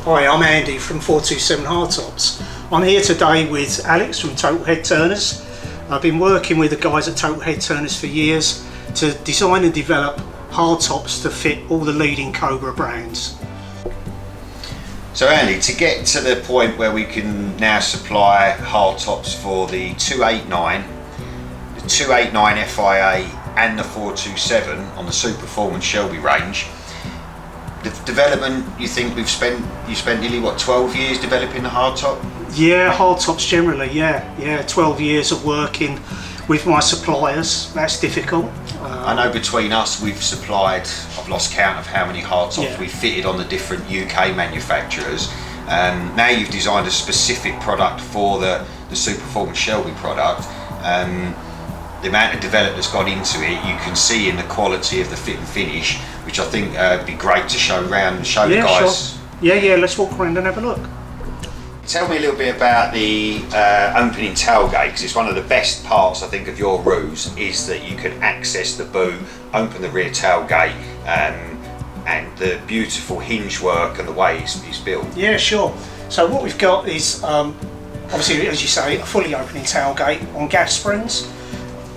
Hi, I'm Andy from 427 Hardtops. I'm here today with Alex from Total Head Turners. I've been working with the guys at Total Head Turners for years to design and develop hardtops to fit all the leading Cobra brands. So Andy, to get to the point where we can now supply hardtops for the 289, the 289 FIA and the 427 on the Superformance Shelby range, the development, you think you spent nearly what, 12 years developing the hardtop? Yeah, hardtops generally, yeah, 12 years of working with my suppliers. That's difficult. I know between us we've supplied, I've lost count of how many hardtops we've fitted on the different UK manufacturers. Now you've designed a specific product for the Superformance Shelby product. The amount of development that's gone into it, you can see in the quality of the fit and finish, which I think would be great to show around and show the guys. Sure. Yeah, let's walk around and have a look. Tell me a little bit about the opening tailgate, because it's one of the best parts I think of your roofs, is that you can access the boot, open the rear tailgate, and the beautiful hinge work and the way it's built. Yeah, sure. So what we've got is obviously, as you say, a fully opening tailgate on gas springs,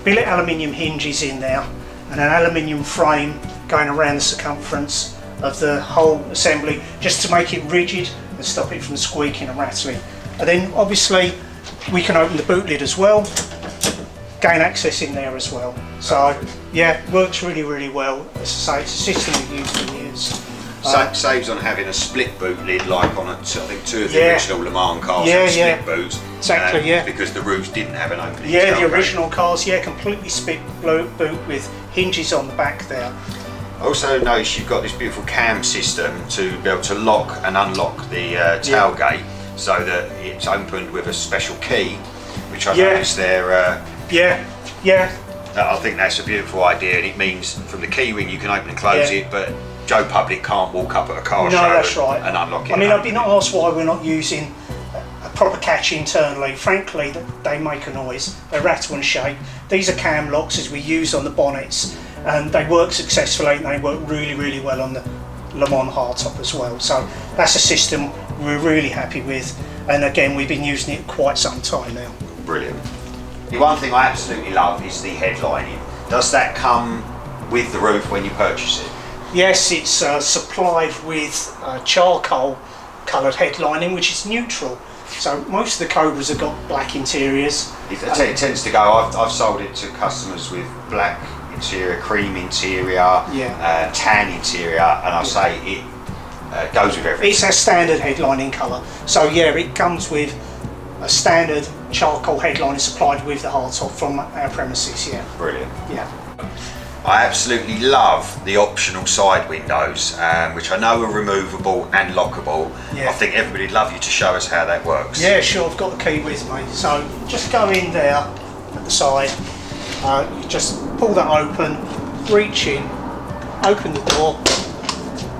billet aluminium hinges in there, and an aluminium frame going around the circumference of the whole assembly just to make it rigid and stop it from squeaking and rattling. And then obviously we can open the boot lid as well, gain access in there as well. So yeah, works really well. As I say, it's a system we've used for years. Saves on having a split boot lid, like on I think two of the original Le Mans cars had split boots. Exactly, because the roofs didn't have an opening. Yeah, the original cars, completely split boot with hinges on the back there. I also noticed you've got this beautiful cam system to be able to lock and unlock the tailgate, so that it's opened with a special key, which I noticed there. I think that's a beautiful idea, and it means from the key ring you can open and close it, but Joe Public can't walk up at a car show and unlock it. I mean, I've been asked why we're not using a proper catch internally. Frankly, they make a noise, they rattle and shake. These are cam locks as we use on the bonnets, and they work successfully, and they work really well on the Le Mans hardtop as well. So that's a system we're really happy with, and again, we've been using it quite some time now. Brilliant. The one thing I absolutely love is the headlining. Does that come with the roof when you purchase it? Yes, it's supplied with charcoal coloured headlining, which is neutral. So most of the Cobras have got black interiors. It tends to go. I've sold it to customers with black interior, cream interior, tan interior, and I say it goes with everything. It's a standard headlining colour. So yeah, it comes with a standard charcoal headlining supplied with the hardtop from our premises. Yeah. Brilliant. Yeah. I absolutely love the optional side windows, which I know are removable and lockable. I think everybody'd love you to show us how that works. Yeah, sure, I've got the key with me. So just go in there at the side, you just pull that open, reach in, open the door,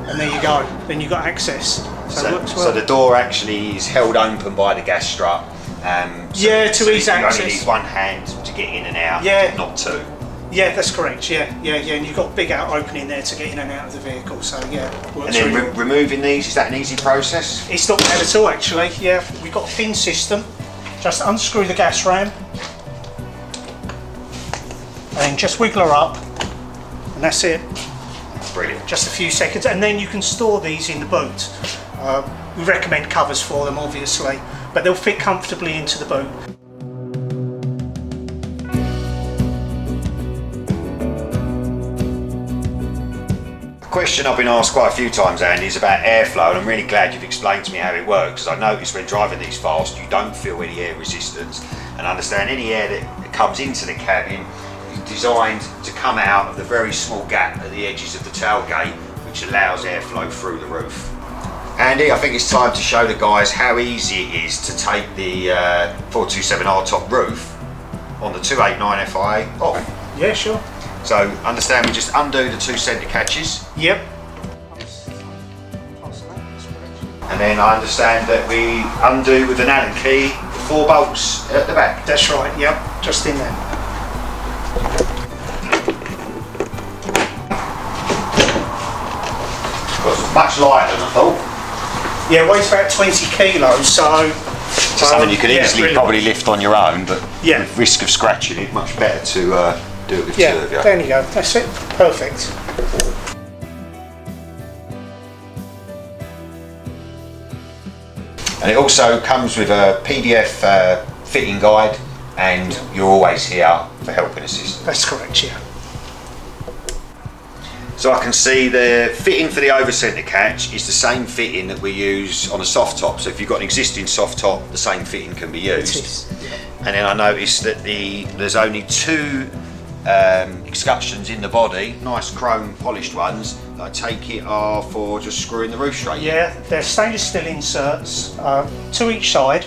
and there you go. Then you've got access. So it works well. So the door actually is held open by the gas strut. To ease access. You only need one hand to get in and out, not two. Yeah, that's correct. Yeah, and you've got a big out opening there to get in and out of the vehicle. So yeah, works. And then removing these, is that an easy process? It's not bad at all, actually. Yeah, we've got a pin system. Just unscrew the gas ram and just wiggle her up, and that's it. Brilliant. Just a few seconds, and then you can store these in the boot. We recommend covers for them, obviously, but they'll fit comfortably into the boot. Question I've been asked quite a few times, Andy, is about airflow, and I'm really glad you've explained to me how it works, because I noticed when driving these fast you don't feel any air resistance, and understand any air that comes into the cabin is designed to come out of the very small gap at the edges of the tailgate, which allows airflow through the roof. Andy, I think it's time to show the guys how easy it is to take the 427 hardtop roof on the 289 FIA off. Yeah, sure. So understand we just undo the two centre catches. Yep. And then I understand that we undo with an Allen key the 4 bolts at the back. That's right, yep, just in there. Well, it's much lighter than I thought. Yeah, weighs about 20 kilos, so... something you could easily really probably lift on your own, but yeah, with risk of scratching it, much better to do it with two of you. There you go, that's it, perfect. And it also comes with a PDF fitting guide, and you're always here for help and assistance. That's correct, yeah. So I can see the fitting for the over centre catch is the same fitting that we use on a soft top. So if you've got an existing soft top, the same fitting can be used. It is, yeah. And then I noticed that there's only two excursions in the body, nice chrome polished ones, that I take it are for just screwing the roof straight. Yeah, they're stainless steel inserts, to each side.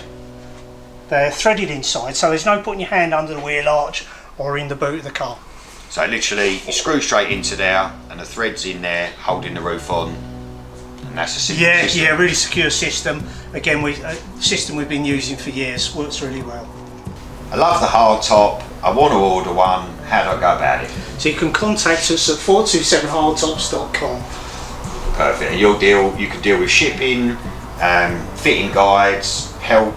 They're threaded inside, so there's no putting your hand under the wheel arch or in the boot of the car. So literally, you screw straight into there, and the thread's in there, holding the roof on, and that's a simple system. Yeah, really secure system. Again, system we've been using for years, works really well. I love the hardtop. I want to order one. How do I go about it? So you can contact us at 427hardtops.com. Perfect. And you can deal with shipping, fitting guides, help,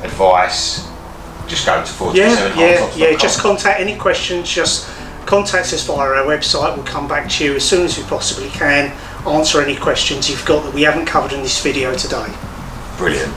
advice. Just go to 427hardtops.com. Yeah, just contact any questions, just contact us via our website. We'll come back to you as soon as we possibly can, answer any questions you've got that we haven't covered in this video today. Brilliant.